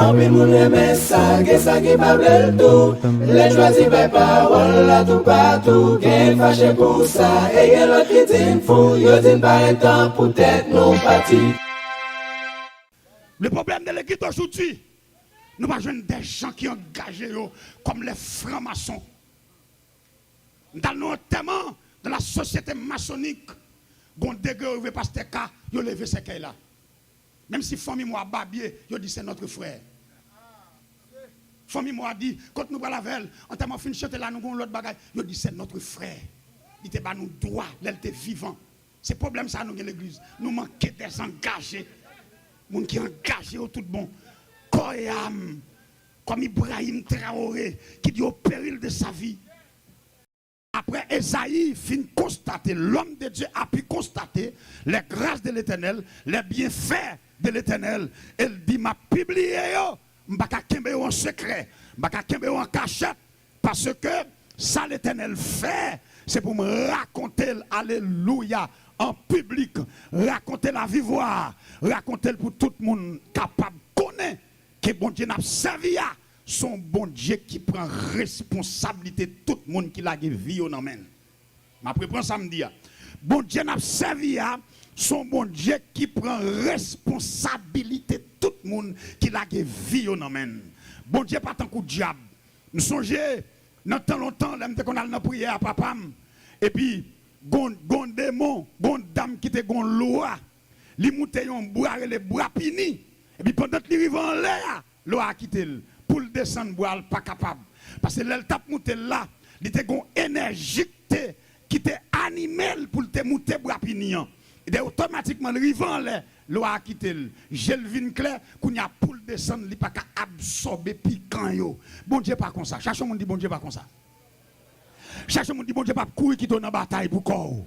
En pile moun aime ça, que ça qui pas bel tout. Les choisis par parole là tout partout. Qu'est fâché pour ça, et y'a l'autre qui dit fou. Yo dit pas un temps pour tête non parti. Le problème de l'église d'aujourd'hui, nous pas jeunes des gens qui engagés comme les francs-maçons. Dans notamment dans la société maçonnique, gon degré pasteur K, yo levé ces là. Même si famille moi babier, yo dit c'est notre frère. Famille moi dit quand nous la veille, en tellement fin chanter là nous gon l'autre bagaille, yo dit c'est notre frère. Il te ba nous droit, l'elle était vivant. C'est problème ça nous dans l'église. Nous manquons des engagés. Moun qui engagé au tout bon. Koyam comme Ibrahim Traoré qui dit au péril de sa vie. Après Esaïe fin constater, l'homme de Dieu a pu constater les grâces de l'Éternel, les bienfaits de l'Éternel. Elle dit m'a publié yo, m'baka kembe en secret, m'baka kembe en cachette parce que ça l'Éternel fait, c'est pour me raconter alléluia en public, raconter la vivoire, raconter pour tout le monde capable de connaître que bon Dieu n'a servi à son bon Dieu qui prend responsabilité de tout le monde qui l'a vie au nom. Ma préprends samedi. Bon Dieu n'a servi à son bon Dieu qui prend responsabilité de tout le monde qui l'a vie au nom. Bon Dieu pas tant coup de diable. Nous songeons dans tant longtemps là qu'on a dans prière à papa et puis gon démon, gon dame qui te gon loi, li monte yon boire les bras pini et puis pendant que li rive en l'air, loi a quitté pour le descendre boire pas capable parce que l'elle tape monter là, il te gon énergie qui te animé pour te monter bras pini et automatiquement rive en l'air, loi a quitté Gelvin clair qu'on y a pour le descendre, li pas ka absorber piquant yo. Bon Dieu pas comme ça. Chaque monde dit bon Dieu pas comme ça. Chaque monde dit bon Dieu pas courir qui tourne en bataille pour corps.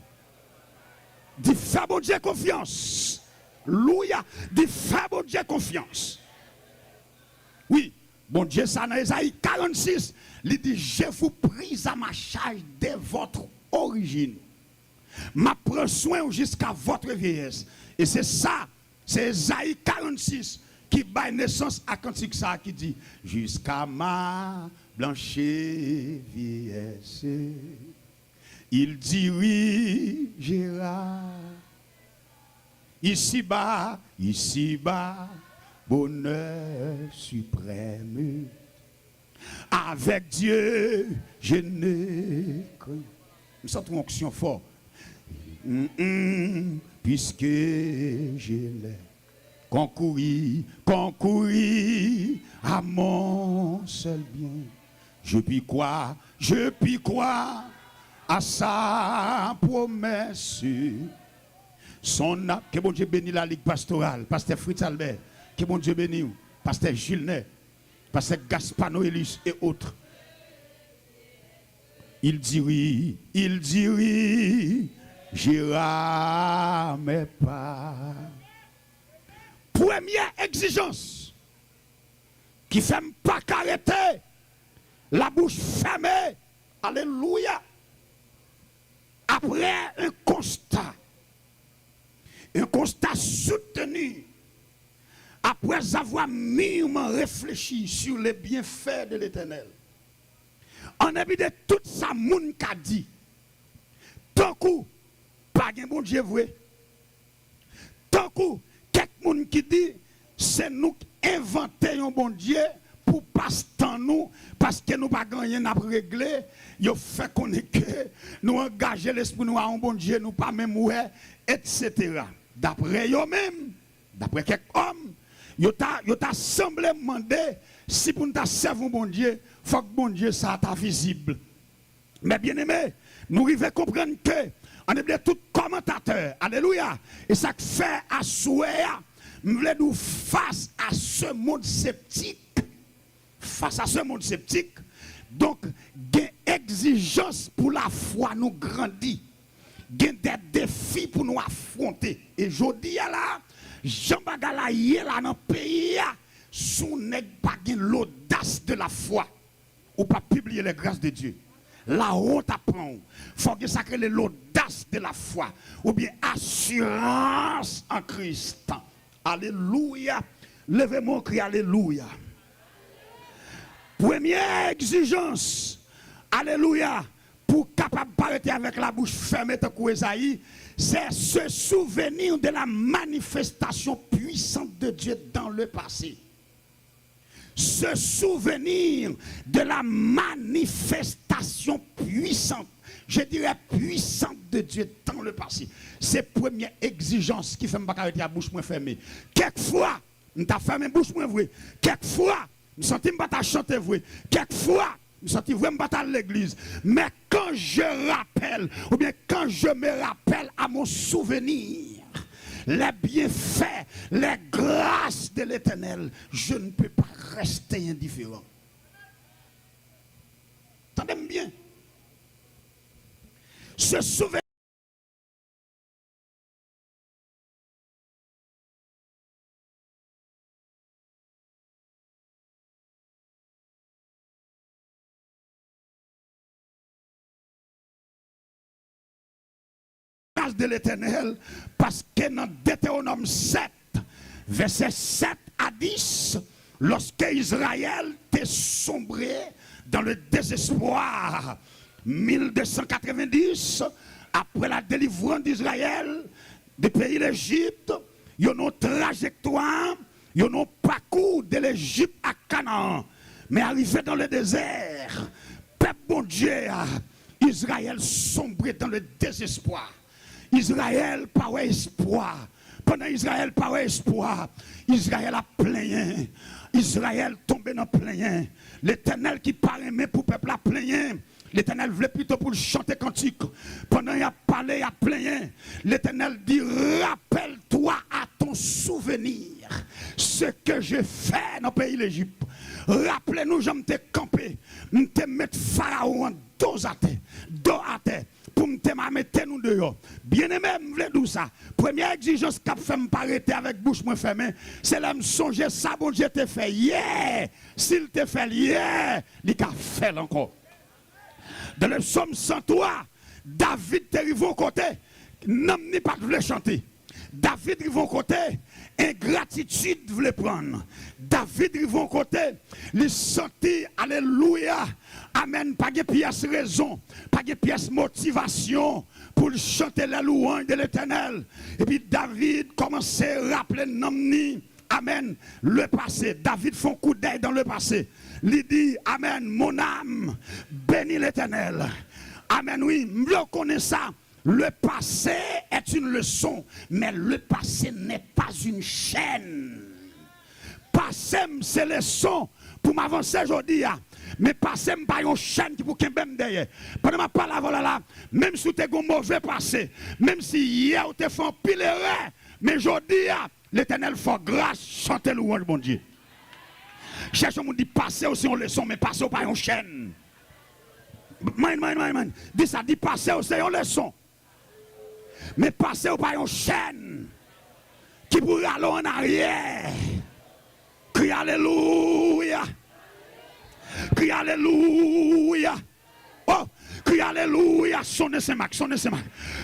Dis fais bon Dieu confiance. Louia. Dis fais bon Dieu confiance. Oui, bon Dieu ça dans Esaïe 46, il dit je vous prie à ma charge dès votre origine. M'a prend soin jusqu'à votre vieillesse. Et c'est ça, c'est Esaïe 46 qui baille naissance à cantique ça qui dit jusqu'à ma blanchie vieillesse, il dirigera ici-bas, bonheur suprême. Avec Dieu, je n'ai cru. Nous sentons une onction forte. Puisque je l'ai concouru à mon seul bien. Je puis croire à sa promesse. Son âme, que bon Dieu bénisse la Ligue pastorale, Pasteur Fritz Albert, que bon Dieu bénisse, Pasteur Gilles, Pasteur Gaspard Noélis et autres. Il dirigera mes pas. Première exigence qui fait pas qu'arrêter, la bouche fermée. Alléluia. Après un constat soutenu, après avoir mûrement réfléchi sur les bienfaits de l'Éternel, en dépit de tout ça, moun qu'a dit, tant coup, pas un bon Dieu vrai, tant coup, quelqu'un qui dit, c'est nous qui inventons un bon Dieu pour passer nous, parce que nous n'avons pas rien à régler, il fait qu'on est que nous engager l'esprit nous à un bon Dieu, nous pas même ouais, etc. D'après eux-mêmes, d'après quelques hommes, ils t'a semblé demander si pour nous servir un bon Dieu, il faut que bon Dieu ça t'a visible. Mais bien aimé, nous devons comprendre que on est tout commentateur, alléluia, et ça fait à souhait, nous voulons nous face à ce monde sceptique. Face à ce monde sceptique, donc, il y a une exigence pour la foi nous grandir. Il y a des défis pour nous affronter. Et je dis là, Jean Bagala là dans le pays, sous n'est pas l'audace de la foi. Ou pas publier les grâces de Dieu. La honte apprend. Il faut que ça crée l'audace de la foi. Ou bien assurance en Christ. Alléluia. Levez mon cri, alléluia. Première exigence, alléluia, pour capable paraître avec la bouche fermée, c'est se souvenir de la manifestation puissante de Dieu dans le passé. Se souvenir de la manifestation puissante, je dirais puissante de Dieu dans le passé. C'est la première exigence qui fait me pas arrêter la bouche moins fermée. Quelquefois, nous t'a fermé la bouche moins vrai. Quelquefois, nous sentons pas ta chanter vrai. Quelquefois, nous sentons vraiment pas à l'église. Mais quand je rappelle, ou bien quand je me rappelle à mon souvenir, les bienfaits, les grâces de l'Éternel, je ne peux pas rester indifférent. Entendez-moi bien. Se souvenir. De l'Éternel, parce que dans Deutéronome 7, verset 7 à 10, lorsque Israël était sombré dans le désespoir, 1290, après la délivrance d'Israël du pays d'Égypte, il y a une trajectoire, il y a un parcours de l'Égypte à Canaan, mais arrivé dans le désert, peuple bon Dieu, Israël sombré dans le désespoir. Israël par espoir. Pendant Israël par espoir, Israël a plaigné. Israël tombé dans plaigné. L'Éternel qui paraît pour le peuple a plaigné. L'Éternel voulait plutôt pour le chanter cantique. Pendant il a parlé, il a plaigné. L'Éternel dit, rappelle-toi à ton souvenir ce que j'ai fait dans le pays d'Égypte. Rappelez-nous, je m'étais campé. Je m'étais mettre Pharaon en dos à terre. Pour me mettre nous dehors. Bien aimé, je voulais dire ça. Première exigence qu'a fait me arrêter avec bouche moins fermée, c'est là me songer ça, bon Dieu t'a fait hier. S'il t'a fait hier, il t'a fait encore. Dans le psaume 103, David te arrivé au côté, n'aime ni pas voulait chanter. David arrive au côté, ingratitude voulait prendre. David arrive au côté, il sentit, alléluia, amen, pas de pièce raison, pas de pièce motivation pour chanter la louange de l'Éternel. Et puis David commençait à rappeler nomni, amen, le passé. David fait un coup d'œil dans le passé. Il dit, amen, mon âme, bénis l'Éternel. Amen, oui, je connais ça. Le passé est une leçon, mais le passé n'est pas une chaîne. Passé, c'est leçon pour m'avancer aujourd'hui. Mais passé, c'est pas une chaîne qui pour qu'il me derrière. Pendant ma parole là, même si tu as un mauvais passé, même si hier tu as fait un pile erreur, mais aujourd'hui, l'Éternel fait grâce, chantez louange, mon Dieu. Cherchons à dire passer aussi une leçon, mais passer pas une chaîne. Man. Dis ça, dit passer aussi une leçon. Mais passer pas une chaîne qui pourrait aller en arrière. Crie alléluia. Crie alléluia. Oh, crie alléluia. Sonnez ces marques.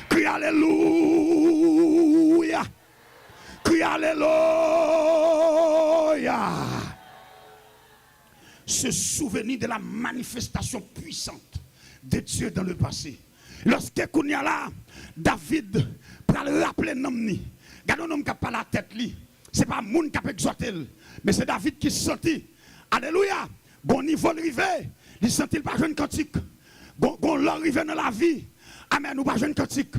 Crie alléluia. Crie alléluia. Se souvenir de la manifestation puissante de Dieu dans le passé. Lorsque Kounia là, David pour le rappeler nomni. Regardez un homme qui n'a pas la tête li. C'est pas moun qui a exhorté, mais c'est David qui se sentit. Alléluia. Bon niveau arrivé, il sentit pas jeune cantique. Bon l'arrivée dans la vie. Amen, ou pas jeune cantique.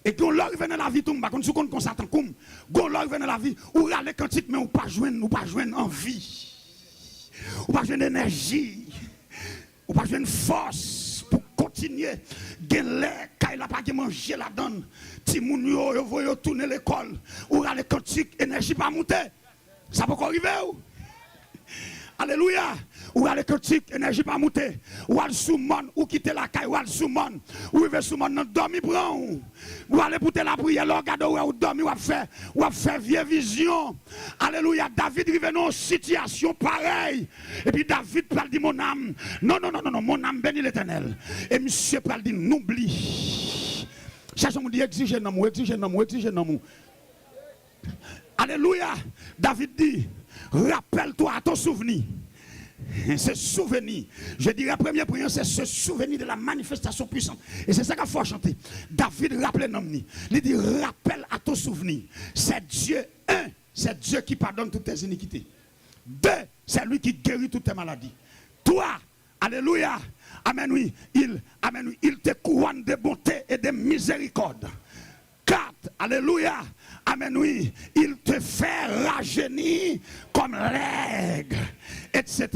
Et quand l'arrivée dans la vie, tout le monde compte qu'on s'attend comme. Quand l'arrivée dans la vie, ou la cantique mais ou pas joindre envie. Ou pas joindre énergie. Ou pas joindre force. Continuer, il n'a pas manger la donne. Si moun yo voyo tourner l'école, ou la cantique, énergie pas monter. Ça peut arriver ou? Alléluia. Ou à l'écotique, énergie pas monter. Ou à soumon, ou quitter la caille, ou à soumon. Ou il veut soumon, non dormi prend. Ou aller pour la prière, regarde ou dormi, ou à faire vieille vision. Alléluia. David arrive dans une situation pareille. Et puis David parle dit mon âme. Non, mon âme bénit l'Éternel. Et monsieur parle dit n'oublie. Cherche mon dit exige non. Alléluia. David dit rappelle-toi à ton souvenir Se souvenir. Je dirais, première prière, c'est se souvenir de la manifestation puissante. Et c'est ça qu'il faut chanter. David rappelle l'homme. Il dit, rappelle à ton souvenir. C'est Dieu, un, c'est Dieu qui pardonne toutes tes iniquités. Deux, c'est lui qui guérit toutes tes maladies. Trois, alléluia, amen, oui, il te couronne de bonté et de miséricorde. 4, alléluia, amen, oui, il te fait rajeunir comme l'aigle, etc.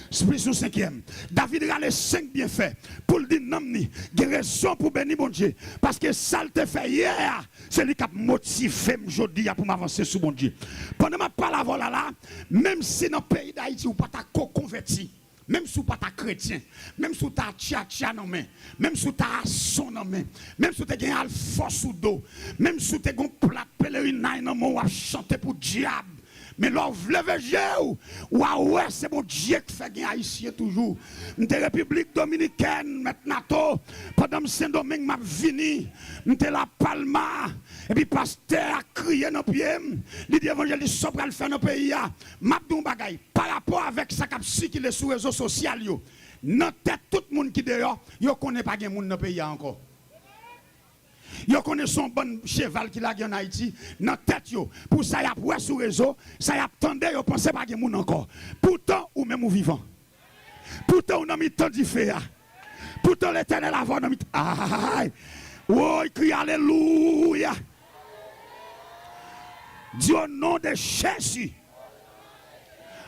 Expression 5e. David a les 5 bienfaits pour le dire non, il y a raison pour bénir mon Dieu. Parce que ça le te fait hier, c'est lui qui a motivé aujourd'hui pour m'avancer sur mon Dieu. Pendant ma parole là, même si dans le pays d'Haïti, ou pas ta converti, même si tu n'es pas chrétien, même si tu as tcha-tcha dans main, même si tu as son dans main, même si tu as alpha sous dos, même si tu as un plat pèlerinage dans main, ou à chanter pour diable. Mais là, vous levez Dieu, ouais, c'est mon Dieu qui fait gagner haïtien toujours. Nous sommes République dominicaine, maintenant, pendant que Saint-Domingue m'a venu, nous sommes la Palma, et puis pasteur a crié dans le pied, il dit évangéliste sobre à le faire dans le pays, m'a dit un bagay, par rapport avec ça qui est sur les réseaux sociaux, dans tête tout le monde qui est dehors, il ne connaît pas de monde dans le pays encore. Yo connaît son bon cheval qui l'a en Haïti dans tête yo. Pour ça y a pour sur réseau, ça y a attendé yo pensez pas gen moun encore. Pourtant ou même ou vivant. Pourtant on a mis tant d'ifé. Pourtant l'Éternel a vu mis aïe. Oh, il crie alléluia. Dieu au nom de Jésus.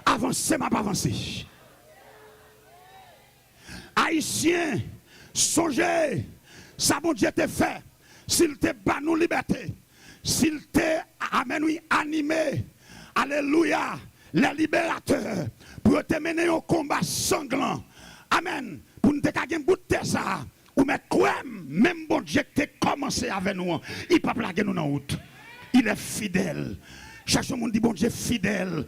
Avancez m'a pas avancé. Haïtien, songez ça bon Dieu te fait. S'il te bat nous liberté, s'il te amène animé, alléluia, les libérateurs, pour te mener au combat sanglant, amen, pour nous te gagner un bout de ça, ou mettre quoi, même bon Dieu qui a commencé avec nous, il ne peut pas plaguer nous dans la route. Il est fidèle. Chaque monde dit bon Dieu fidèle.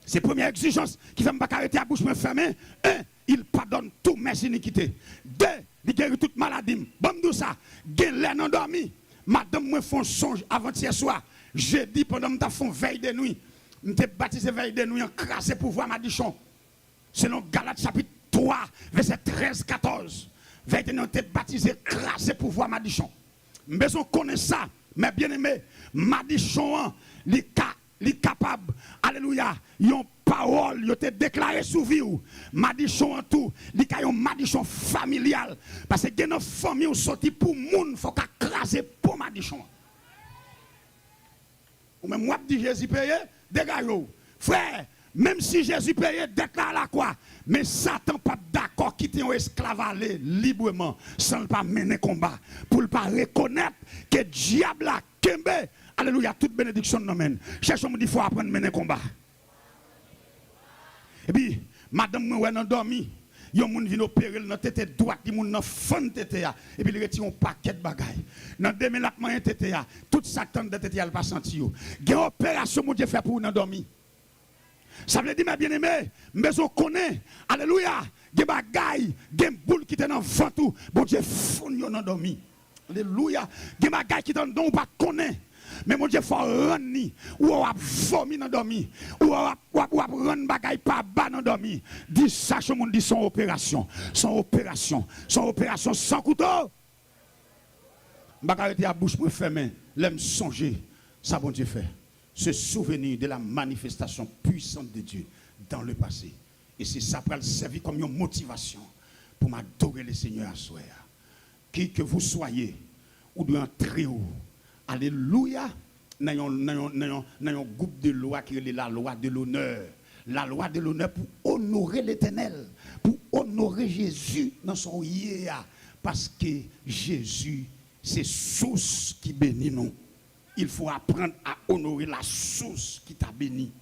C'est la première exigence qui fait me pas arrêter à bouche me fermer. 1, il pardonne toutes mes iniquités. 2, il guérit toute maladie. Bon, tout ça, il endormi. Madame, moi, font songe avant-hier soir. Jeudi, pendant que je fais veille de nuit, je suis baptisé veille de nuit, crasé pour voir ma dichon. Selon Galates chapitre 3, verset 13-14. Veille de nuit, je suis baptisé, crasé pour voir ma dichon. Mais on connaît ça, mais bien aimé, ma dichon, il est capable, alléluia, yon parole, yon te déclaré sous vie ou, madichon en tout, li ka yon madichon familial, parce que gen nan famille ou sorti pour moun, faut ka craser pour madichon. Ou même moi dit Jésus payé, dégage ou. Frère, même si Jésus payé, déclare la quoi, mais Satan pas d'accord quitter un esclave aller librement, sans le pas mener combat, pour ne pas reconnaître que diable a kembe. Alléluia, toute bénédiction nous mène. Cherchons il faut apprendre à mener combat. Et puis, madame, nous avons dormi. Yon moun vient opérer dans tête droite, yon moun nan fond tête et puis il retire un paquet de bagailles. Dans 2000 la moyen tête tout ça tente de tête elle pas senti yo. Gen opération mon Dieu fait pour nous dormi. Ça veut dire mes bien-aimés, mais on connaît. Alléluia, gen bagaille, gen boule qui était dans ventre, bon Dieu fond yo nan dormi. Alléluia, gen bagaille qui dans don pas connaît. Mais mon Dieu, il faut rendre, ou on va vomir dans dormi, ou on va rendre bagaille par bas dans dormi. Dis ça, je me dis son opération sans couteau. Bagaille à bouche pour fermer, l'aime songer, ça bon Dieu fait. Se souvenir de la manifestation puissante de Dieu dans le passé. Et c'est ça pour le servir comme une motivation pour m'adorer le Seigneur à soi. Qui que vous soyez, ou de entrer où. Alléluia. Dans un groupe de loi qui est la loi de l'honneur. La loi de l'honneur pour honorer l'Éternel. Pour honorer Jésus dans son yéa. Parce que Jésus, c'est source qui bénit nous. Il faut apprendre à honorer la source qui t'a béni.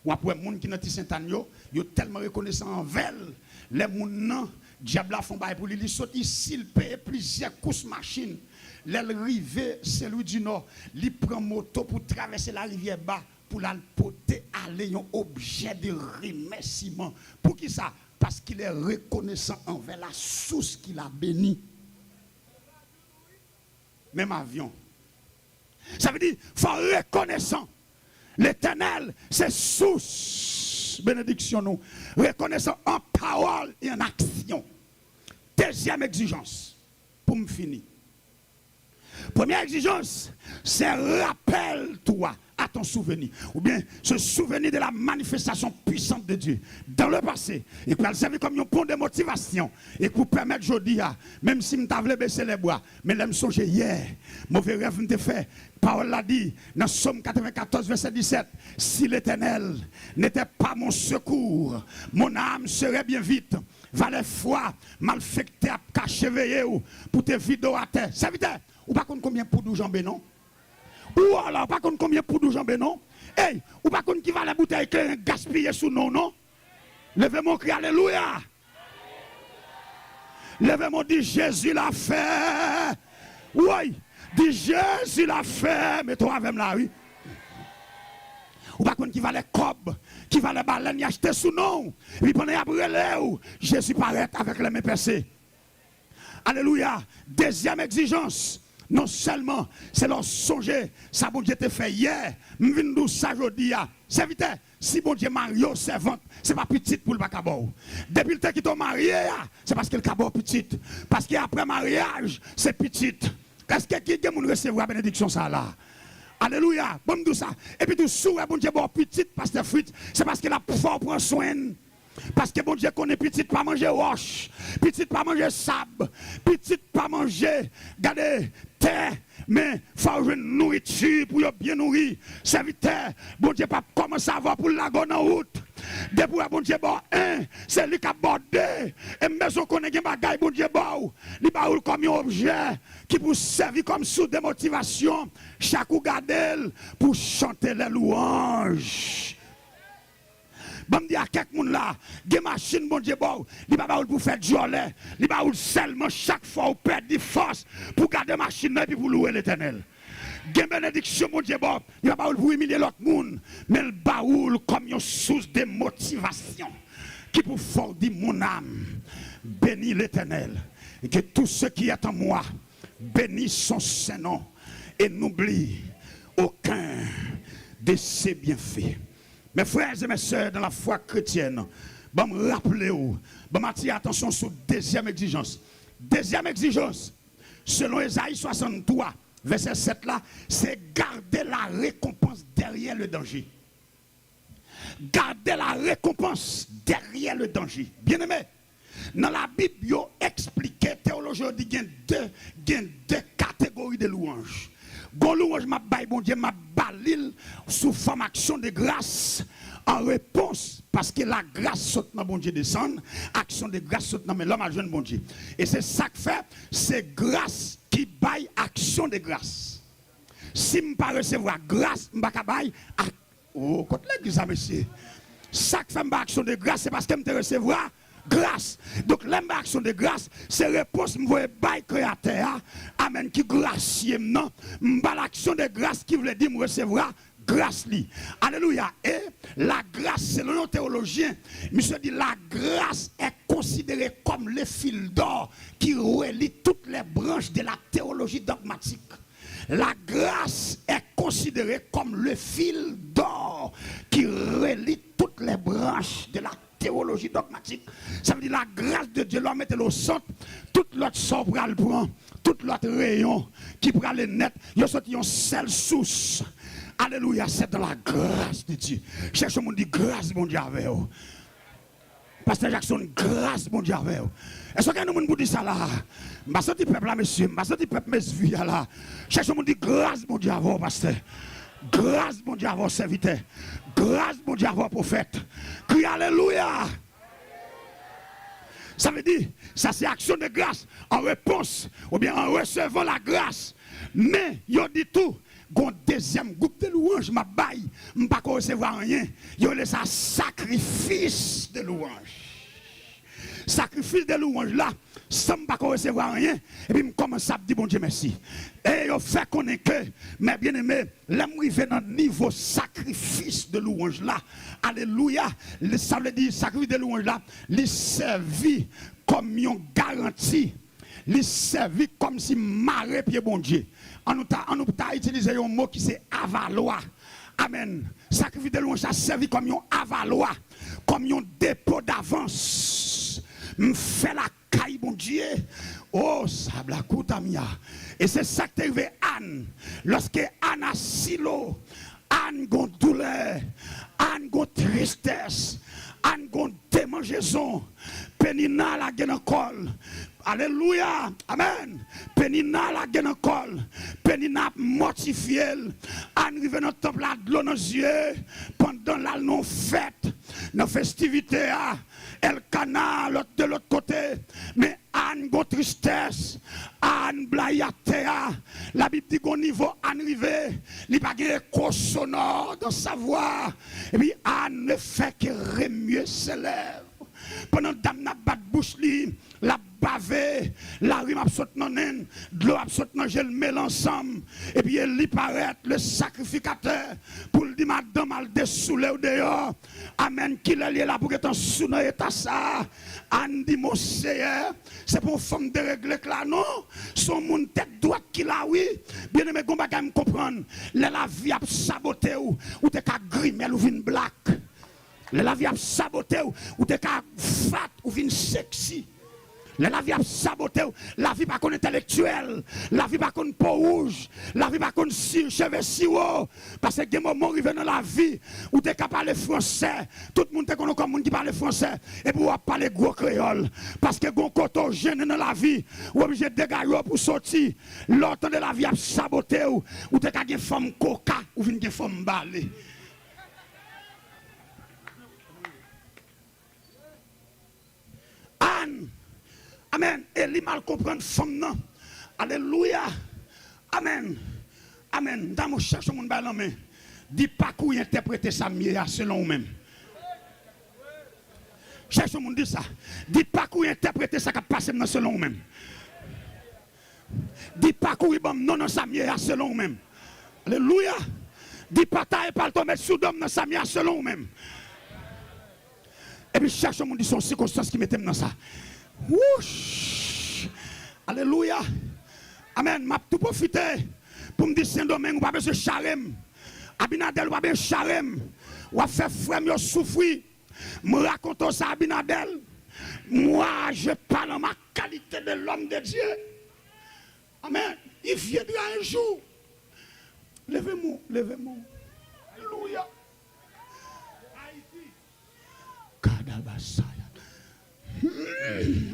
Ou après, les gens qui sont Saint-Agneau, ils sont tellement reconnaissants envers les gens. Diable a fait pour lui, il sorti s'il paye plusieurs courses machines. L'arrivée, celui du nord, il prend moto pour traverser la rivière bas pour la porter aller un objet de remerciement. Pour qui ça? Parce qu'il est reconnaissant envers la source qu'il a béni. Même avion. Ça veut dire qu'il faut reconnaissant. L'Éternel, c'est source. Bénédiction nous. Reconnaissant en parole et en action. Deuxième exigence, pour me finir. Première exigence, c'est rappelle-toi à ton souvenir. Ou bien se souvenir de la manifestation puissante de Dieu dans le passé. Et pour le servir comme un pont de motivation. Et pour permettre aujourd'hui, même si je t'avais baissé les bois, mais là, je me songe hier, mauvais rêve me fait. Parole l'a dit dans Somme 94, verset 17. Si l'Éternel n'était pas mon secours, mon âme serait bien vite. Valet foi, malfecté à cacher veiller pour te vider à terre. Serviteur, ou pas combien pour nous jambes non? Ou alors, pas combien pour nous jambes non? Hey, ou pas qui va la bouteille que gaspiller sous nous non? Levez mon cri, alléluia. Levez mon dit Jésus l'a fait. Oui, dit Jésus l'a fait. Mais toi avec là, oui. Ou pas qui va les cobs, qui va les baleines y acheter sous nous. Et puis pendant après Jésus paraît avec les mains percées. Alléluia. Deuxième exigence. Non seulement c'est leur songer, ça bon Dieu te fait hier, m'vin ça aujourd'hui. C'est vite, si bon Dieu mario servante, c'est pas petite pour le bacabo. Depuis le temps qu'il t'a marié, c'est parce que le cabot petite. Parce qu'après mariage, c'est petite. Est-ce que quelqu'un peut recevoir la bénédiction ça là? Alléluia. Bon tout ça. Et puis tout sourd, bon Dieu bon petite parce que fruit, c'est parce que la fort prend soin. Parce que bon Dieu connaît petite pas manger roche, petite pas manger sable, petite pas manger, regardez, terre, mais faut avoir une nourriture pour bien nourrir. Serviteur, bon Dieu pas commencer à avoir pour la gonne en route. Depuis bon Dieu bon c'est lui qui a bordé. Et maison qu'on a des bagailles bon Dieu bon, il va comme un objet qui peut servir comme sous de motivation. Chaque ou garde pour chanter les louanges. Bon dis à quelqu'un là, des machines bon Dieu bon, il va pas pour faire jolet, il va seulement chaque fois ou perdre des forces pour garder machine et puis pour louer l'Éternel. Des bénédiction mon Dieu bon, il va pas pour humilier l'autre monde, mais le baoul comme une source de motivation qui pour fort dire mon âme, bénis l'Éternel et que tout ce qui est en moi bénisse son Saint-Nom et n'oublie aucun de ses bienfaits. Mes frères et mes sœurs dans la foi chrétienne, je me rappeler, je m'attire attention sur deuxième exigence. Deuxième exigence, selon Ésaïe 63, verset 7 là, c'est garder la récompense derrière le danger. Garder la récompense derrière le danger. Bien aimé, dans la Bible, il explique, théologie dit qu'il y a deux catégories de louanges. Bon louange m'a bail bon Dieu m'a balil sous forme action de grâce en réponse parce que la grâce saute dans bon Dieu descend, action de grâce saute dans mais l'homme a jeune bon Dieu. Et c'est ça que fait, c'est grâce qui baille action de grâce. Si me pas recevoir grâce, m'pa ka bail oh quand l'église ça monsieur. Ça que fait m'pa action de grâce c'est parce que me te recevoir grâce. Donc l'action de grâce, c'est réponse m'voye bail créateur. Amen qui gracieux non. M'ba l'action de grâce qui veut dire me recevoir grâce li. Alléluia. Et la grâce, c'est le théologien. Monsieur dit la grâce est considérée comme le fil d'or qui relie toutes les branches de la théologie dogmatique. La grâce est considérée comme le fil d'or qui relie toutes les branches de la théologie dogmatique. Ça veut dire la grâce de Dieu, l'homme mettre au centre, toute l'autre sort pour le prendre, toute l'autre rayon qui prend le net, il y a sorti une seule source. Alléluia, c'est de la grâce de Dieu. Cherche mon dit grâce, mon Dieu, avec vous. Pasteur Jackson, grâce, mon Dieu, avec vous. Est-ce que nous dit ça là? Je ne sais pas peuple là, monsieur. Je ne sais pas peuple, mes vies là. Cherche mon dit grâce, mon Dieu, avec vous, pasteur. Grâce, mon Dieu, avec vous, serviteur. Grâce, mon Dieu, avec vous, prophète. Crie alléluia. Ça veut dire, ça c'est action de grâce en réponse ou bien en recevant la grâce. Mais, il dit tout. Gon deuxième groupe de louanges m'a bail, m'pas recevoir rien. Yo laisse ça sacrifice de louanges. Sacrifice de louanges là, sans pas recevoir rien et puis me commence à dire bon Dieu merci. Et yo fait connaître que mes bien-aimés, l'arrivé dans niveau sacrifice de louanges là. Alléluia. Ça veut dire sacrifice de louanges là, les servi comme une garantie. Les servir comme si maré pied bon Dieu. On nous a utilisé un mot qui c'est avaloir. Amen. Sacrifice de louange a servi comme un avaloir, comme un dépôt d'avance. Me fait la caille, mon Dieu. Oh, sabla koutamia. Et c'est ça qui est arrivé Anne. Lorsque Anne a silo, Anne a douleur, Anne a tristesse, Anne a démangeaison. Pénina la gagne encore. Alléluia. Amen. Pénina la gagne encore. Pénina mortifié. Anne arrive dans le temple là de l'eau dans les yeux. Pendant la non fête, dans la festivité, Elkana de l'autre côté. Mais Anne go tristesse. Anne blayatea. La Bible dit qu'au niveau Anne rivé, il n'y a pas de écho sonore dans sa voix. Et puis Anne ne fait que remuer ses lèvres. Pendant que dame n'a pas de bouche, la bavé, la rime absolue non naine, de l'eau absolue non je le mêle ensemble. Et puis il paraît le sacrificateur pour le dire madame al dessoulé ou dehors. Amen, qu'il est là pour être en sous dans l'état ça. Anne dit mon Seigneur, c'est pour une femme de régler là non. Son monde tête droite qui là oui. Bien aimé, qu'on va me comprendre. La vie a saboté ou t'es qu'à grimer ou vin black. La vie a saboté ou t'es qu'à fat ou vin sexy. La vie a saboté, la vie pas qu'on intellectuel, la vie pas qu'on peau rouge, la vie pas qu'on cheveux si haut. Parce que des moments arrivent dans la vie où tu es capable de parler français, tout le monde te connaît comme monde qui parle français, et pour parler gros créole. Parce que gon koto jeune dans la vie, ou obligé de dégager pour sortir. L'autre de la vie a saboté, ou tu es capable de femme coca, ou une femme balé. Anne. Amen. Et lui mal comprendre femme non. Alléluia. Amen. Amen. Dans mon cherche mon ballon mais dis pas qu'on interpréter ça mieux selon vous-même. Cherche mon dit ça. Dis pas qu'on interpréter ça qui passe selon vous-même. Dis pas qu'on non ça mieux selon vous-même. Alléluia. Dis pas ta et pas tomber sous d'homme dans ça mieux selon vous-même. Et puis cherche mon dit son circonstance qui mettait dans ça. Wouch! Alléluia! Amen. M'a tout profité pour me dire Saint-Domingue, ou pas besoin de charem. Abinadel, ou pas besoin de charem. Ou faire frère, yo souffrir. Me raconte ça, Abinadel. Moi, je parle en ma qualité de l'homme de Dieu. Amen. Il viendra un jour. Levez-moi, levez-moi. Alléluia. Kadabasaya. Alléluia.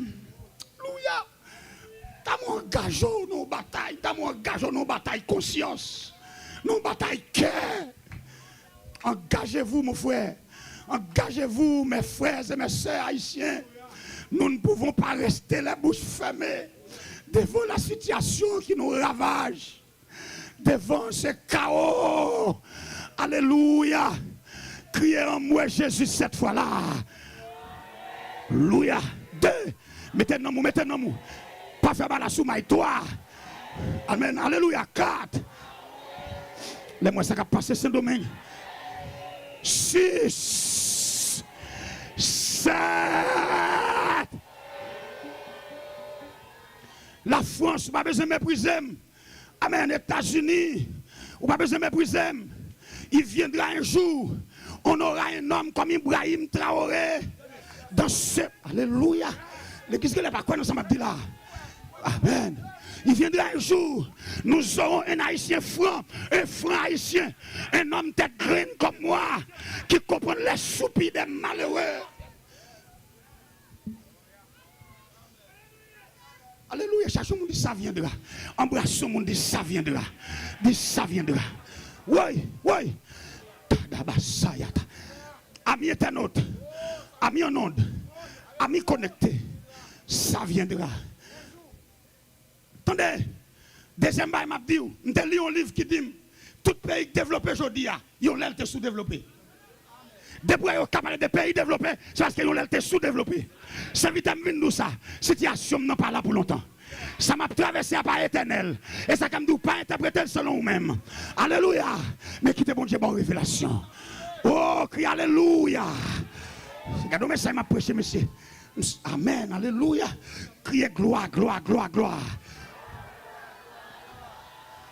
T'as engagé nos batailles, t'as engagé nos batailles conscience, nos batailles cœur. Engagez-vous, mon frère. Engagez-vous, mes frères et mes sœurs haïtiens. Nous ne pouvons pas rester la bouche fermée devant la situation qui nous ravage, devant ce chaos. Alléluia. Criez en moi Jésus cette fois-là. Alléluia. 2. Mettez dans nous, mettez dans nous. Pas faire mal à soumaï, 3. Amen. Alléluia. 4. Les mois ça va passer Saint-Domingue. 6. 7. La France, pas besoin de mépriser. Amen. États-Unis, ou pas besoin de mépriser. Il viendra un jour, on aura un homme comme Ibrahim Traoré. Dans ce. Alléluia. L'église qui n'est pas quoi, nous sommes dit là. Amen. Il viendra un jour, nous aurons un haïtien franc, un franc haïtien, un homme tête graine comme moi, qui comprend les soupirs des malheureux. Alléluia. Chaque monde dit ça viendra. Embrassons monde dit ça viendra. Dit ça viendra. Oui, oui. Amis internautes, amis en onde, amis connectés, ça viendra. Attendez, deuxième bail m'a dit, je lis un livre qui dit tout pays développé aujourd'hui, ils ont l'air sous-développé. Depuis qu'ils ont capable de pays développés, c'est parce qu'ils ont l'air sous-développés. C'est vite nous ça. Situation n'est pas là pour longtemps. Ça m'a traversé à pas éternel. Et ça ne pas interpréter selon vous-même. Alléluia. Mais quittez bon Dieu, bonne révélation. Oh, crie Alléluia. Regardez, mais ça m'a prêché, monsieur. Amen. Alléluia. Criez gloire, gloire, gloire, gloire.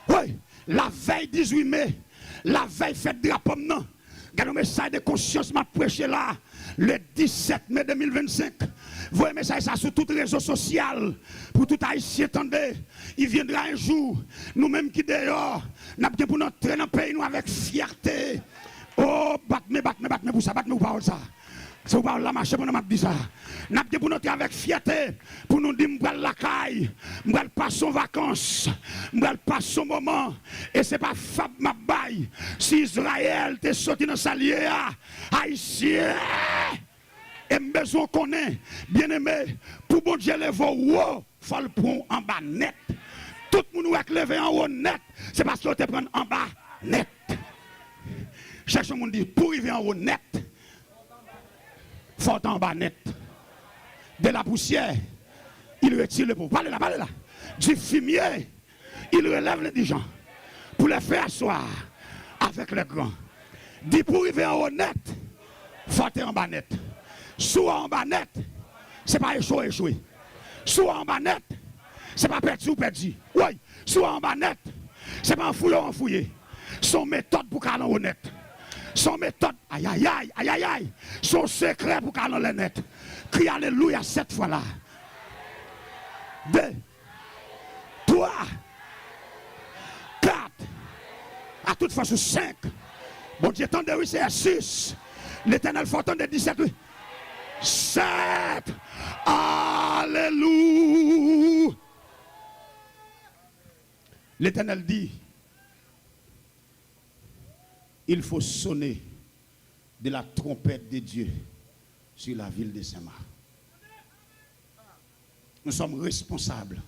Oui, la veille 18 mai, la veille fête drapeau, non. Gardez le message de conscience m'a prêché là le 17 mai 2025. Voyez le message ça sur tous les réseaux sociaux pour tout haïtien attendez. Il viendra un jour nous-mêmes qui dehors n'a bien pour notre train dans le pays nous avec fierté. Oh batme pour ça batme pour ça. C'est pour la marche pour nous dit ça. N'a bien pour notre avec fierté pour nous dire m'bral la caille, m'bral passer en vacances, m'bral passer un moment et c'est pas Fab m'a bail. Si Israël t'est sorti dans sa liée haïtien et besoin qu'on ait bien aimé pour bon Dieu lever haut, faut le prendre en bas net. Tout le monde va lever en haut net, c'est parce que te prendre en bas net. Cherche monde dit pour arriver en haut net. Fort en bas net. De la poussière, il retire le pauvre. Parlez là. Du fumier, il relève les gens pour les faire asseoir avec les grands. Dit pour arriver en haut net, fort en bas net. Soit en bas net, c'est pas échouer. Soit en bas net, c'est pas perdu ou perdu. Oui, soit en bas net, c'est pas enfouillé. Son méthode pour qu'elle en haut net. Son méthode, aïe, son secret pour qu'elle le net. Crie alléluia 7 fois là. 2, 3, 4, à toute fois sur 5. Bon Dieu, tant de 8, c'est 6. L'éternel faut de 17, 7. Alléluia. L'éternel dit, il faut sonner de la trompette de Dieu sur la ville de Saint-Marc. Nous sommes responsables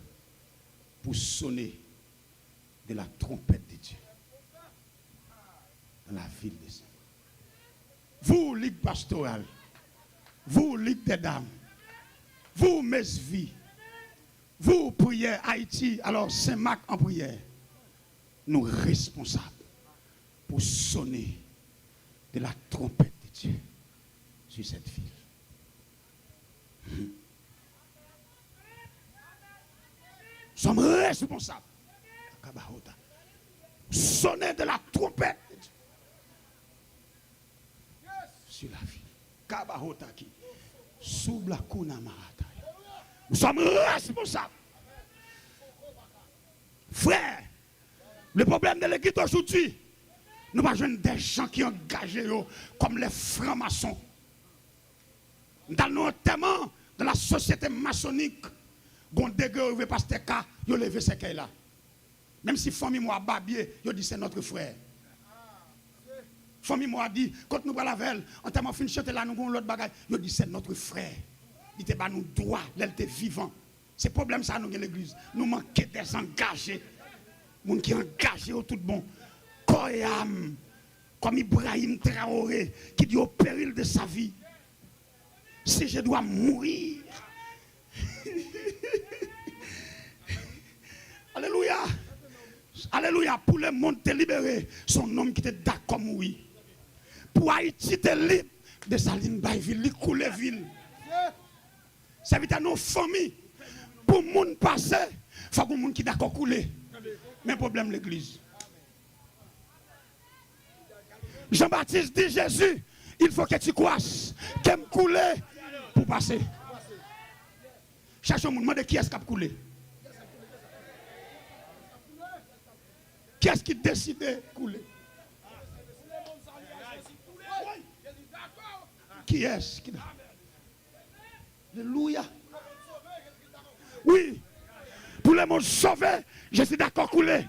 pour sonner de la trompette de Dieu dans la ville de Saint-Marc. Vous, Ligue pastorale, vous, Ligue des dames, vous, Mesvi, vous, prière Haïti, alors Saint-Marc en prière, nous responsables pour sonner de la trompette de Dieu sur cette ville. Nous sommes responsables. Sonner de la trompette de Dieu sur la ville. Kabahotaki. Nous sommes responsables. Frère, le problème de l'église aujourd'hui, nous ne sommes pas des gens qui sont engagés comme les francs-maçons. Dans nos thèmes, dans la société maçonnique, on dégueule parce que ils ont levé ces là. Même si famille moi babier, ils dit c'est notre frère. Famille moi dit quand nous la veille, en termes fin chanter là nous avons l'autre bagaille, ils dit c'est notre frère. Il était pas nous droit, elle était vivant. C'est problème ça nous dans l'église. Nous manquons des engagés. Moun qui engagé au tout bon. Corps et âme, comme Ibrahim Traoré qui dit au péril de sa vie, si je dois mourir. Alléluia. Alléluia. Pour le monde te libéré, son homme qui était d'accord mourir. Pour Haïti te libre de sa ligne Bayville, li couler ville. Ça veut dire nos familles. Pour le monde passer, il faut que le monde qui d'accord couler. Mais problème l'église. Jean-Baptiste dit Jésus, il faut que tu croisses, qu'elle me coule pour passer. Cherche un monde, qui est-ce qui a coulé? Qui est-ce qui décide de couler? Qui est-ce qui a? Alléluia. Oui, pour le monde sauvé, je suis d'accord couler.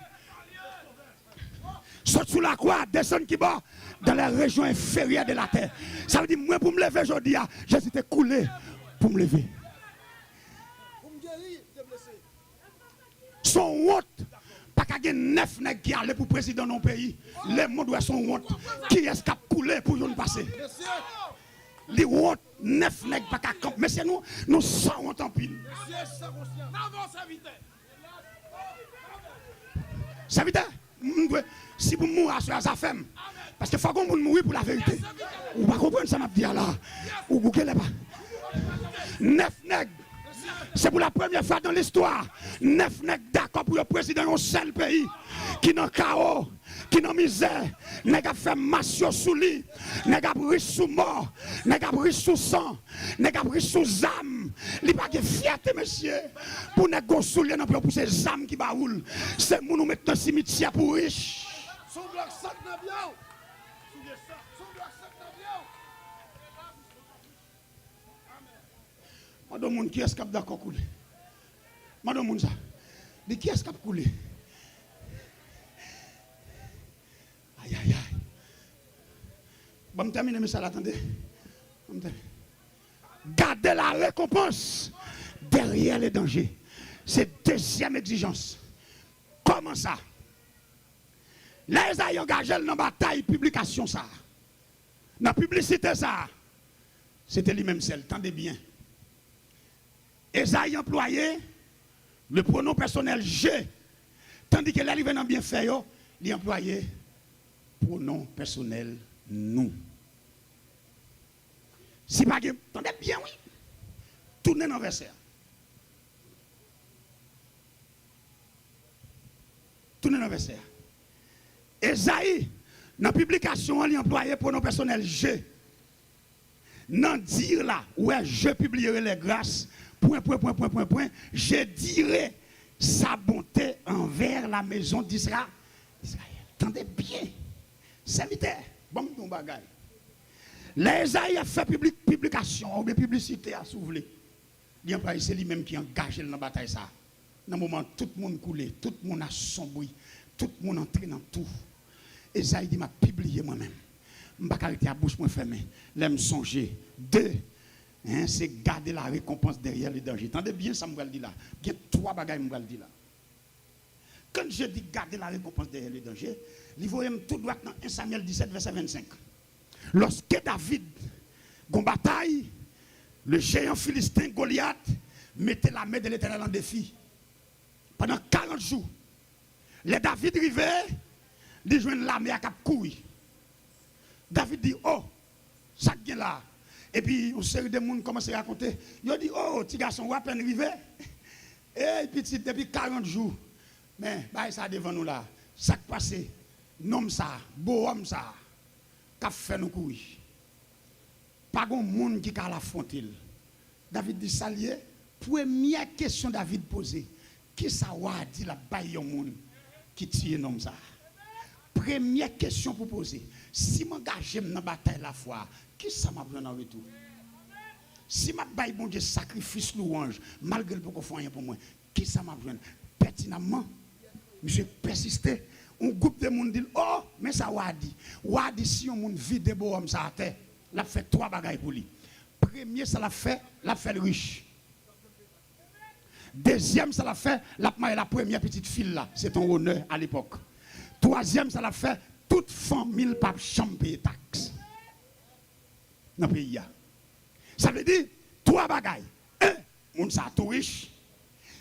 Saute sous la croix, descendre qui bas dans les régions inférieures de la terre. Ça veut dire, moi pour me lever aujourd'hui, je suis coulé pour me lever. Son honte, pas qu'il y ait 9 nègres qui allaient pour président de nos pays. Les mondes doivent son honte. Qui est-ce qui a coulé pour nous passer? Les honte, 9 nègres pas qu'à camp. Mais c'est nous sans honte en pile. Ça veut dire, si vous mourrez sur la femme, parce qu'il faut qu'on mourir pour la vérité. Vous ne comprenez pas ça, m'a dit là. Ou vous ne pas. 9 nègres C'est pour la première fois dans l'histoire. 9 nègres d'accord pour le président d'un seul pays qui dans chaos, qui dans misère, nègres fait massio sous lit, nègres riche sous mort, nègres riche sous sang, nègres riche sous âme. Il pas de fierté, monsieur, pour nègres sous lit pour ces âmes qui baoulent. C'est nous mettre dans le cimetière pour riche. Madame moun qui est-ce qui a d'accord coulé? Madame moun ça. De qui est-ce qui a coulé? Aïe aïe aïe. Bon, me terminer mais ça attendez. Gardez la récompense derrière les dangers. C'est deuxième exigence. Comment ça? Les ayants engagé dans la bataille publication ça. Dans la publicité ça. C'était lui-même seul. Tendez bien. Esaïe employé le pronom personnel je, tandis que l'arrivée dans bien fait, il employé pronom personnel nous. Si pas que, attendez bien, oui, tournez dans le verset. Tournez dans le verset. Esaïe, dans la publication, il employé pronom personnel je. Dans dire là, ouais, je publierai les grâces. Point, je dirai sa bonté envers la maison d'Israël. Tendez bien. Serviteur, bon ton bagage. Les a fait publication, ou bien publicité à s'ouvrir. C'est lui-même qui engage dans la bataille. Ça. Dans le moment, tout le monde coulé, tout le monde a sombré, tout le monde entré dans tout. Esaïe dit, m'a publié moi-même. Je ne vais pas arrêter à bouche fermée. L'aime songer. 2. C'est garder la récompense derrière les dangers. Entendez bien ça, je vais le dire là. Il y a 3 bagages, je vais le dire là. Quand je dis garder la récompense derrière les dangers, il faut tout droit dans 1 Samuel 17, verset 25. Lorsque David, en bataille, le géant philistin Goliath mettait la main de l'Éternel en défi. Pendant 40 jours, les David arrivaient, ils joignent l'armée à cap couille. David dit, oh, ça vient là. Et puis, une série de monde commence à raconter. Ils ont dit, oh, petit garçon, à peine arrivé. Et petit, depuis 40 jours. Mais, bah, ça devant nous là. Ça qui passe, nom ça, beau homme ça, qu'a fait nous courir. Pas de monde qui a l'affronter. David dit, ça lié. Première question David posée. Qui ça va dire la baille au monde qui tire nom ça? Première question pour poser. Si je m'engage dans la bataille la foi, qui ça m'a besoin en retour? Si je baille bon Dieu sacrifice louange, malgré le peu qu'on fait rien pour moi, qui ça m'a besoin? Pertinemment, monsieur persisté. Un groupe de monde dit, oh, mais ça va dit, si on vide de beau homme ça à terre, il a fait 3 bagailles pour lui. Premier, ça l'a fait le riche. Deuxième, ça l'a fait la première petite fille là. C'est ton honneur à l'époque. Troisième, ça l'a fait toute famille pape champion taxe. Dans le pays. Ça veut dire 3 bagailles. 1, on ça tout riche.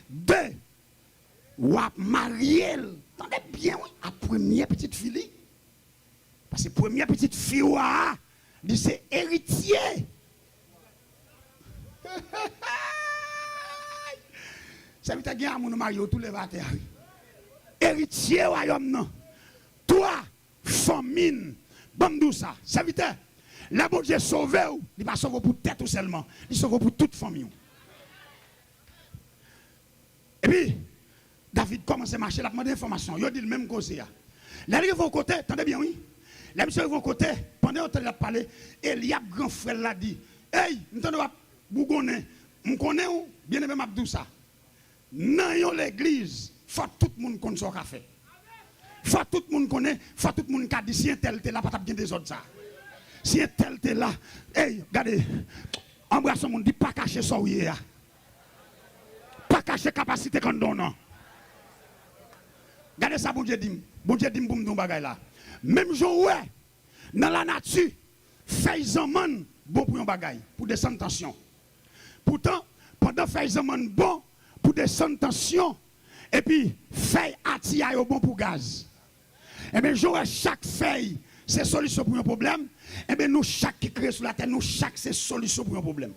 2, ou à marier. Attendez bien, oui, à première petite fille. Parce que première petite fille, c'est héritier. Ça veut dire que mon mari tous les batailles. Héritier, royaume, non. Toi, famine, bambou ça. Ça veut dire, la bon Dieu sauvé, il ne va pas sauver pour tête ou seulement, il sauve pour toute famille. Et puis, David commence à marcher, il a demandé information. Il a dit le même cause. Là, il va au côté, attendez bien, oui. Là, monsieur, il va au côté, pendant que il a parlé, Eliab, grand frère, l'a dit, hey, nous sommes Bougonais, nous connaissons, bien aimé Abdou ça. Dans l'église, il faut tout le monde connaisse ce qu'a fait. Il faut tout le monde connaisse, il faut tout le monde qui a dit, si un tel est là, pas bien des autres ça. Si un tel est là, hey, regardez, embrasse le monde, dit pas cacher ça, oui, pas cacher capacité qu'on donne. Regardez ça, bon Dieu dit, boum, don bagay là. Même jour, ouais, dans la nature, fait zaman bon pour un bagay, pour descendre tension. Pourtant, pendant fait zaman bon, pour descendre tension, et puis, feuille attire bon pour gaz. Et bien, chaque feuille, c'est solution pour un problème. Et bien, nous, chaque qui crée sur la terre, nous, chaque, c'est solution pour un problème.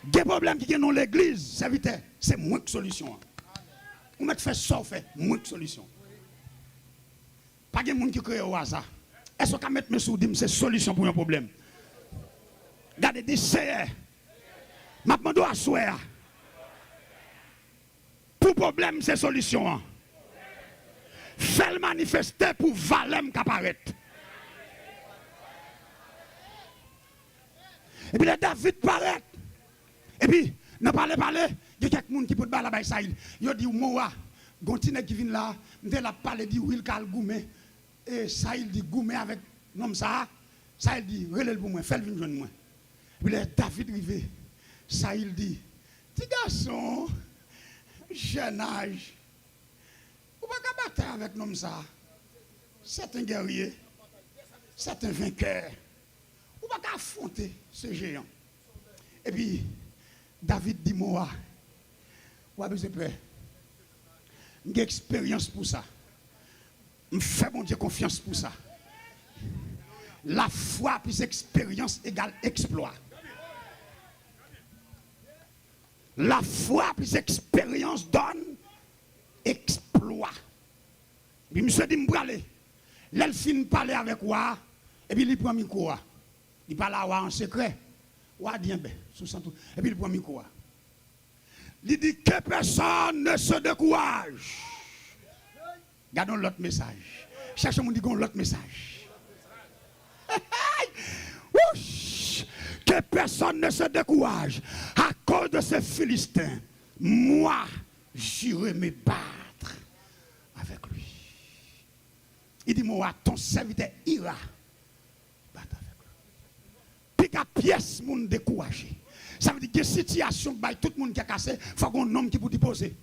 Des problèmes qui sont dans l'église, serviteur, c'est moins que solution. On met fait ça, fait moins que solution. Pas de monde qui crée au hasard. Est-ce qu'on mettre mes sous c'est solution pour un problème? Regardez, dis c'est. Ma demande à souhait. Pour problème, c'est solution. Fais le manifester pour valem qu'apparaître. Et puis, David paraît. Et puis, n'a parlé, il y a quelqu'un qui peut parler là-bas, ça. Il dit, moi, Gontine qui vient là, il a parlé, dit, Will Kal Goumé. Et ça, il dit, Goumé avec nom ça. Ça, il dit, relève pour moi, fais-le venir moi. Et puis, David rivé. Ça, il dit, petit garçon, jeune âge, vous ne pouvez pas battre avec nom ça. C'est un guerrier, c'est un vainqueur. Vous ne pouvez pas affronter ce géant. Et puis, David dit, moi, vous avez besoin. J'ai expérience pour ça. Je fais mon Dieu confiance pour ça. La foi plus expérience égale exploit. La foi plus expérience donne exploit. Puis monsieur dit, je vais aller. L'elfine parler avec moi, et puis il prend le micro. Il parle à moi en secret. Wa dit bien, et puis il prend le micro. Il dit que personne ne se décourage. Gardons l'autre message. Cherchons l'autre message. Que personne ne se décourage à cause de ces Philistins. Moi, j'irai me battre avec lui. Il dit, moi, ton serviteur ira battre avec lui. Puis qu'à pièce, moun découragé. Ça veut dire que situation, tout le monde qui a cassé, il faut qu'on homme qui peut poser.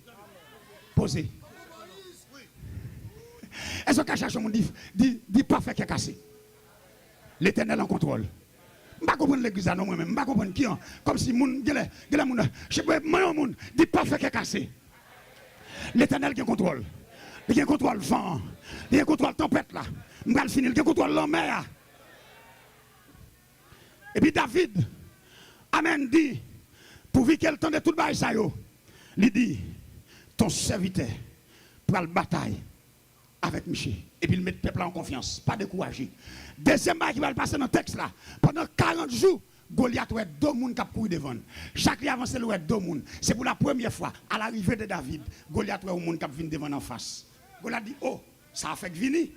Poser. Est-ce que cherche mon dit pas fait qui a cassé? L'Éternel en contrôle. Je ne comprends pas l'église non moi-même, je ne comprends pas qui comme si moun je ne dit pas fait qui a cassé. L'Éternel qui contrôle. Il y a contrôle vent, il y a contrôle tempête là. Je vais finir, il y a contrôle la mer. Et puis David, Amen dit, pour vivre quel temps de tout le bail ça yo, il dit, ton serviteur pour la bataille avec Michel. Et puis il met le peuple en confiance, pas découragé. Deuxième bail qui va passer dans le texte là, pendant 40 jours, Goliath a deux personnes qui courent devant. Chaque avance, il y a deux personnes. C'est pour la première fois, à l'arrivée de David, Goliath a un monde qui vient devant en face. Goliath dit, oh, ça a fait que venir.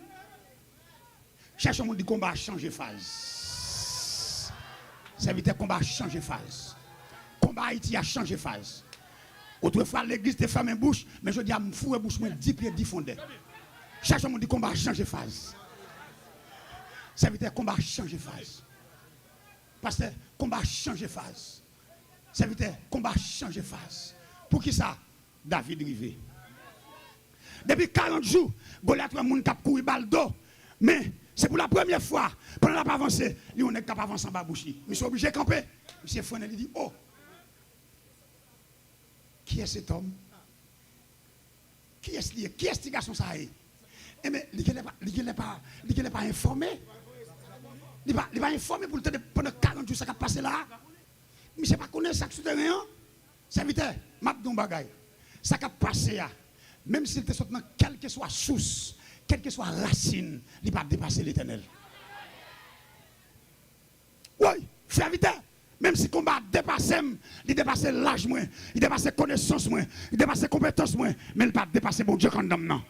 Cherche un monde du combat a changé phase. Serviteur combat a changé phase. Combat Haïti a changé phase. Autrefois, l'église était fermée bouche, mais je dis à me fouer bouche, 10 pieds, 10 fondés. Cherche un monde du combat a changé phase. Serviteur combat a changé phase. Pasteur, combat a changé phase. Serviteur, combat a changé phase. Pour qui ça? David rivé. Depuis 40 jours, Goliath a un monde qui a couru balle d'eau. Mais c'est pour la première fois, pendant la pas avancé, il n'est pas avancé en bas bouche. Monsieur obligé de camper. Monsieur Fouenel dit, oh, qui est cet homme? Qui est-ce lié? Qui est ce garçon ça? Eh mais il n'est pas informé. Il n'est pas informé pour le temps de pendant 40 jours ça a passé là. Mais c'est pas connaître ça souterrain. Serviteur, m'abdon bagay. Ça a passé là. Même s'il était sorti dans quelle que soit source, quelle que soit racine, il ne va pas dépasser l'Éternel. Oui, serviteur. Même si le combat dépasse, il dépasse l'âge, il dépasse la connaissance, il dépasse la compétence, mais il ne va pas dépasser mon Dieu quand même.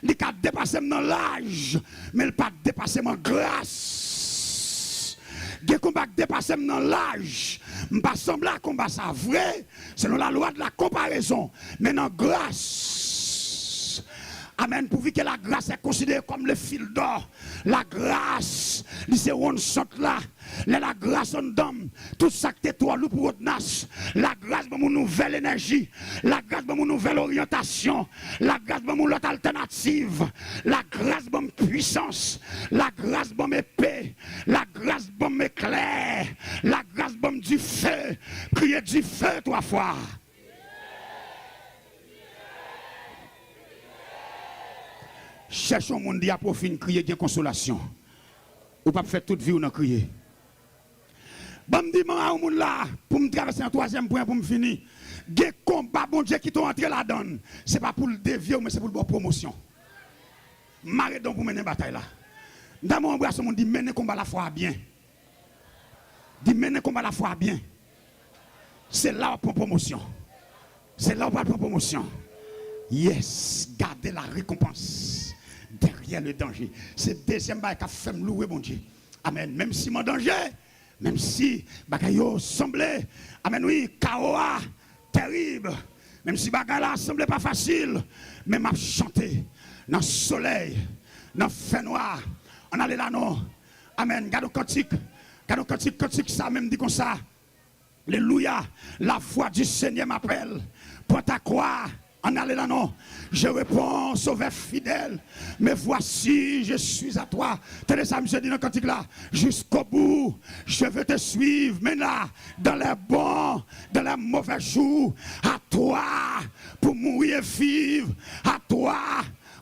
Il va dépasser dans l'âge, mais il ne va pas dépasser mon grâce. Il combat dépasser dans l'âge, je ne semble pas combat ça vrai, selon la loi de la comparaison, mais dans grâce. Amen. Pourvu que la grâce est considérée comme le fil d'or. La grâce, c'est on saute là. La grâce on donne. Tout ça que toi, loup pour votre nas. La grâce pour mon nouvelle énergie. La grâce pour mon nouvelle orientation. La grâce pour mon autre alternative. La grâce pour mon puissance. La grâce pour mes paix. La grâce pour mes clairs. La grâce pour du feu. Criez du feu 3 fois. Cherchons mon dia pour finir crier de consolation. Ou pas faire toute vie ou non crier. Bon, me dit, maman, moun là, pour me traverser un troisième point, pour me finir. Gen combat, bon Dieu, qui t'ont entré là-dedans. Ce n'est pas pour le dévier, mais c'est pour la promotion. Marre donc pour mener une bataille là. Dans mon bras, on dit, mener combat la foi bien. Dit, mener combat la foi bien. C'est là où on prend promotion. C'est là où on prend promotion. Yes, gardez la récompense derrière le danger. C'est le deuxième bail qui a fait me louer, mon Dieu. Amen. Même si mon danger, même si bagayo semblait, amen, oui, chaos terrible, même si bagayo semblait pas facile, mais m'a chanté dans le soleil, dans le feu noir, on allait là non. Amen. Garde cantique ça même dit comme ça. Alléluia. La voix du Seigneur m'appelle. Pour ta croix. En allait là non. Je réponds, sauveur fidèle. Mais voici, je suis à toi. Tenez ça, monsieur dit dans le cantique là. Jusqu'au bout, je veux te suivre. Mais là, dans les bons, dans les mauvais jours, à toi, pour mourir et vivre. À toi.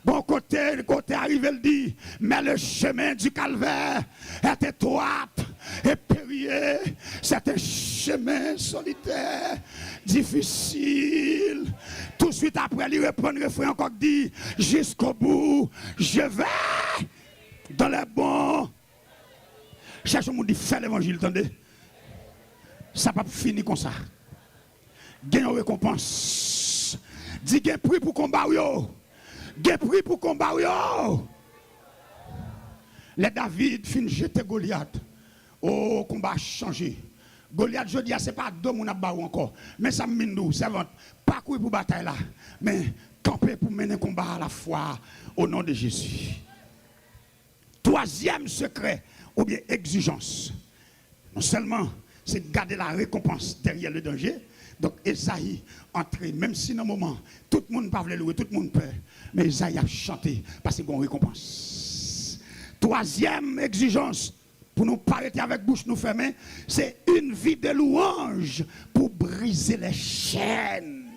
Bon côté arrivé le dit, mais le chemin du calvaire est étroite et périlleux. C'est un chemin solitaire, difficile. Tout de suite après, il reprend le refrain encore dit, jusqu'au bout, je vais dans les bons. Cherche mon dit, fais l'évangile, attendez. Ça va pas finir comme ça. Gagne une récompense. Dis gagne prix pour combat yo. Gagne prix pour combat yo. Les David fin jeter Goliath. Oh, combat changé. Goliath, je dis, c'est pas deux moun ap ba ou encore. Mais ça m'indou, c'est pas courir pour bataille là. Mais camper pour mener combat à la fois au nom de Jésus. Troisième secret, ou bien exigence. Non seulement, c'est garder la récompense derrière le danger. Donc, Esaïe entré, même si dans le moment, tout le monde parle louer, tout le monde peur. Mais Esaïe a chanté parce qu'il y a une récompense. Troisième exigence, pour nous arrêter avec bouche nous fermer, c'est une vie de louange pour briser les chaînes.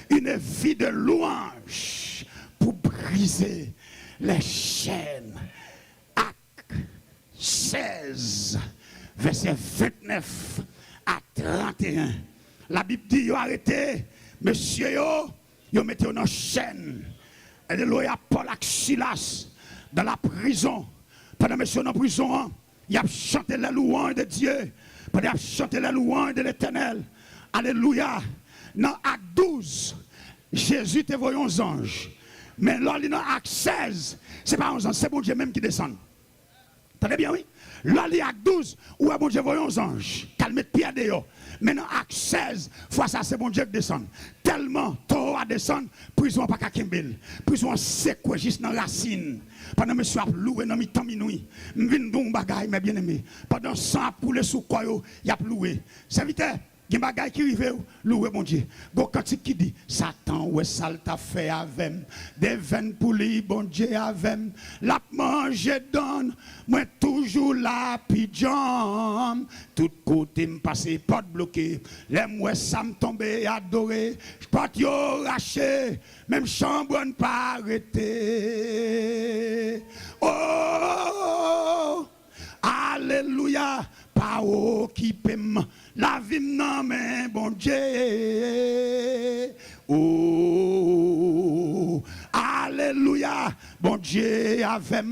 Une vie de louange pour briser les chaînes. Acte 16, verset 29 à 31. La Bible dit, yo arrêté, monsieur yo mettez dans la chaîne. Alléluia, Paul et Silas dans la prison. Pendant monsieur dans la prison, il a chanté la louange de Dieu. Pendant il a chanté la louange de l'Éternel. Alléluia. Dans Acte 12, Jésus te voyait 11 anges. Mais là, dans Acte 16, ce n'est pas 11 anges, c'est bon Dieu même qui descend. T'entendez bien, oui? Là, Acte 12, où est bon Dieu voyait 11 anges. Calmez pied dehors. Maintenant, Acte 16, fois ça, c'est bon Dieu qui descend. Tellement, tôt à descendre, prison pas qu'à Kimbel. Prison sec, juste dans la racine. Pendant que je suis loué dans mi-temps minuit, je viens d'un bagaille, mes bien-aimés. Pendant 100 poules sous quoi, il y a loué. Serviteur, il y a un bagaille qui arrive, loué mon Dieu. Bon, quand il dit, Satan, ouais, ça t'a fait avec des veines poulies, bon Dieu avec la manger donne, moi toujours la pigeon. Tout côté me passer, porte bloquée. Les moi ça me tomber, adoré. Porte yo raché, même chambre ne pas arrêter. Oh, alléluia. Pas occupé la vie non mais bon Dieu. Oh, alléluia. Bon Dieu avec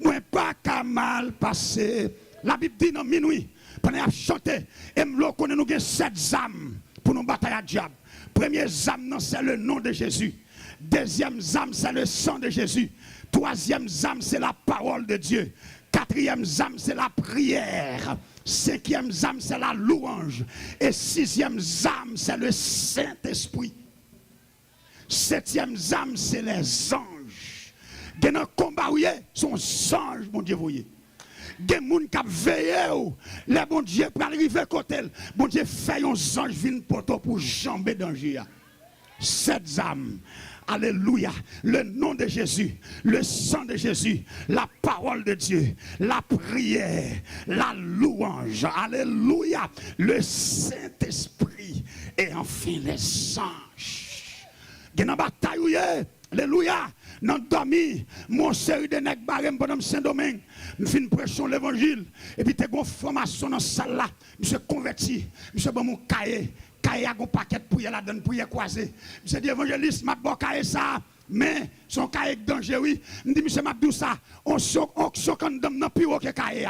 moi pas qu'à mal passer. La Bible dit dans minuit, pendant à chanter, et me connaît nous 7 âmes pour nous batailler à diable. Première âme c'est le nom de Jésus. Deuxième âme c'est le sang de Jésus. Troisième âme c'est la parole de Dieu. Quatrième âme c'est la prière. Cinquième âme, c'est la louange. Et sixième âme, c'est le Saint-Esprit. Septième âme, c'est les anges. Il y a un combat où son ange, mon Dieu, voyez. Il y a des gens qui veillent. Les bon Dieu pour arriver à côté. Bon Dieu fait un ange vin poto pour jamber danger. 7 âmes. Alléluia. Le nom de Jésus, le sang de Jésus, la parole de Dieu, la prière, la louange. Alléluia. Le Saint-Esprit et enfin les anges. Il y a une bataille. Alléluia. Dans dormi, mon série de nèg barème pendant Saint-Domingue, me fin pression l'évangile et puis t'es gon formation dans salle là, monsieur converti, monsieur bon mon cahier a un paquet pour y aller là-dedans pour y croiser. Monsieur dit évangéliste m'a bon cahier ça. Mais son cahier danger oui, me dit monsieur Mabdou ça, on choque quand dans plus haut que cahier.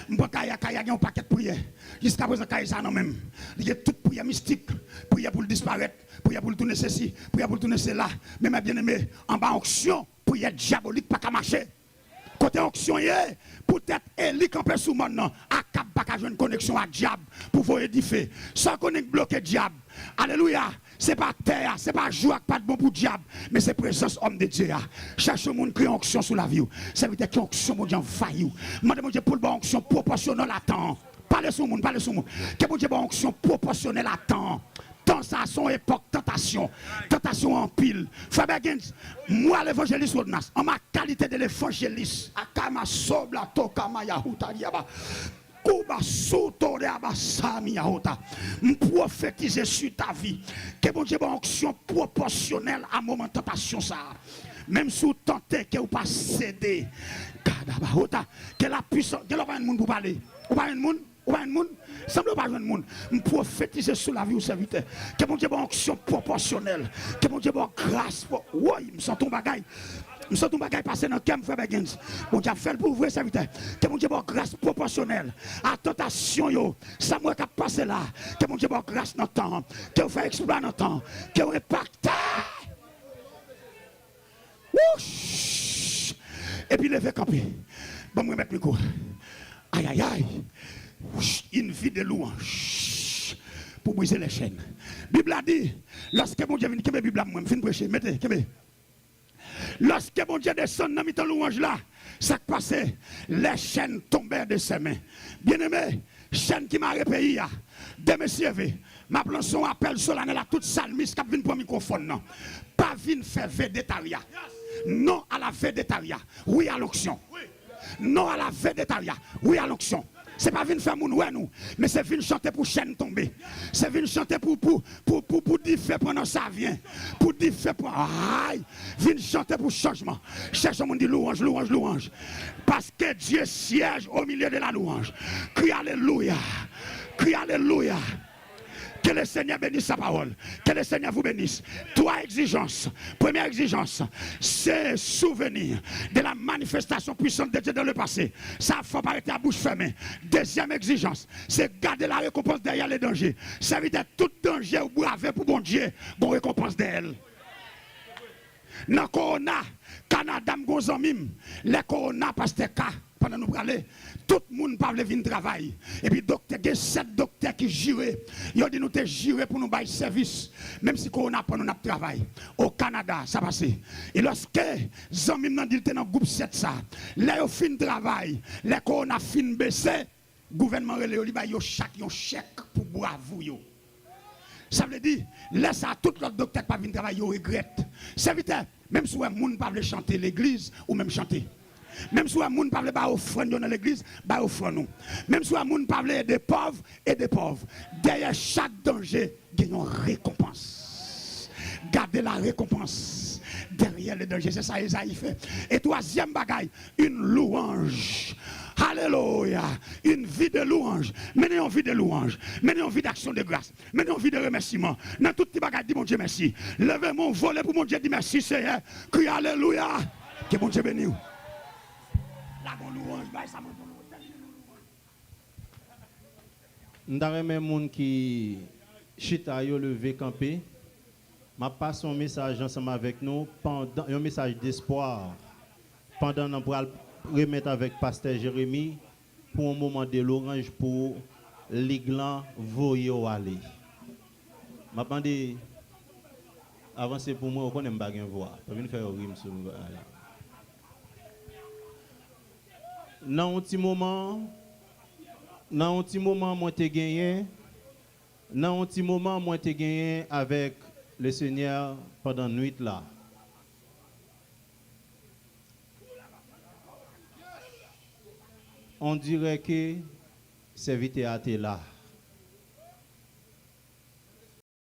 M'pa cahier un paquet de prière. Jusqu'à présent cahier ça non même. Il y a toute prière mystique, prière pour le disparaître, prière pour le tourner ceci, prière pour le tourner cela. Mais mes bien-aimés, en bas onction, prière diabolique pas qu'à marcher. Côté onction peut-être Eli campé sous mon nom, à cap pas qu'à une connexion à diable pour vous édifier. Sans connecter bloquer diable. Alléluia. C'est pas terre, c'est pas joie, pas de bon pour diable, mais c'est présence homme de Dieu. Cherche le monde qui a onction sur la vie. Ça veut dire qu'il y a onction, mon Dieu, en faillou. Demandez mon Dieu pour le bon onction proportionnelle à temps. Parlez sur le monde, parlez sur le monde. Que mon Dieu, bon onction proportionnelle à temps. Temps ça, son époque, tentation. Tentation en pile. Fabergens, moi l'évangéliste Rodnas, en ma qualité de l'évangéliste, Akama Sobla Tokama Yahuta Diaba. Prophétiser sur ta vie que bon Dieu une onction proportionnelle à moment de tentation ça même sous tenté que ou pas céder que la puissance que pas un monde pour parler ou pas un monde semble pas un monde prophétiser sur la vie au serviteur que bon Dieu une onction proportionnelle que bon Dieu une grâce oui me sens ton bagaille. Nous sommes tous les passer dans le camp, frère Begens. Bon Dieu fait pour vous, serviteur. Que mon Dieu ait grâce proportionnelle à tentation, ça moi qui passé là. Que mon Dieu ait grâce dans le temps. Que vous faites exploit dans le temps. Que vous impactez. Et puis levez camper. Bon, moi mettre le micro. Aïe, aïe, aïe. Une vie de louange pour briser les chaînes. La Bible a dit, lorsque mon Dieu vient, que la Bible a moi, je finis de prêcher. Mettez, lorsque mon Dieu descend dans le louange là, ça qui passe, les chaînes tombèrent de ses mains. Bien-aimé, chaîne qui m'a repayé, de messieurs, ma plan son appel solennel à toute salmiste qui vient pour le microphone. Non. Pas venir faire végétaria. Non à la végétaria. Oui à l'onction. Non à la végétaria. Oui à l'onction. C'est pas venir faire mon ouais nous, mais c'est venir chanter pour chaîne tomber. C'est venir chanter pour dire fait pendant ça vient. Pour dire fait pour aïe, venir chanter pour changement. Cherche mon dit louange, louange, louange. Parce que Dieu siège au milieu de la louange. Crie alléluia. Crie alléluia. Que le Seigneur bénisse sa parole. Que le Seigneur vous bénisse. Trois exigences. Première exigence, c'est souvenir de la manifestation puissante de Dieu dans le passé. Ça ne faut pas arrêter à bouche fermée. Deuxième exigence, c'est garder la récompense derrière les dangers. Ça veut dire tout danger ou braver pour bon Dieu, bon récompense d'elle. Dans le Corona, Canada, les Corona, pasteur K, pendant nous parler, tout le monde parle de travail. Et puis, docteur, il y a 7 docteurs qui jurent. Ils ont dit nous te juré pour nous bailler service. Même si on n'a pas nous travail. Au Canada, ça passe. Et lorsque Zami m'a dit dans le groupe 7 ça, là, ils ont fin travail, les Corona fin baissé, le gouvernement relève, il y a chaque chèque pour bravo. Ça veut dire, laisse à tout l'autre docteur qui pas venir travailler, ils regrettent. Serviteur, même si un monde ne peut pas chanter l'église ou même chanter. Même si un monde ne parle pas offrande dans l'église, bah offrande nous. Même si un monde parle des pauvres et des pauvres. Derrière chaque danger, il y a une récompense. Gardez la récompense derrière le danger. C'est ça Isaïe fait. Et troisième bagaille, une louange. Alléluia. Une vie de louange. Menez une vie de louange. Menez une vie d'action de grâce. Menez une vie de remerciement. Dans toutes les bagailles, dis mon Dieu merci. Levez mon volet pour mon Dieu, dis merci Seigneur. Crie Alléluia. Que mon Dieu bénisse. Ndare men moun qui chita yo levé campé, m'a passé un message ensemble avec nous pendant un message d'espoir pendant nous pour remettre avec pasteur Jérémie pour un moment de l'orange pour l'iglan voyo aller. M'a demandé avancer pour moi, on connaît pas gain voix, pas venir faire rime sur dans un petit moment, moi t'ai gagné. Dans un petit moment, moi t'ai gagné avec le Seigneur pendant la nuit là. On dirait que serviteur était là.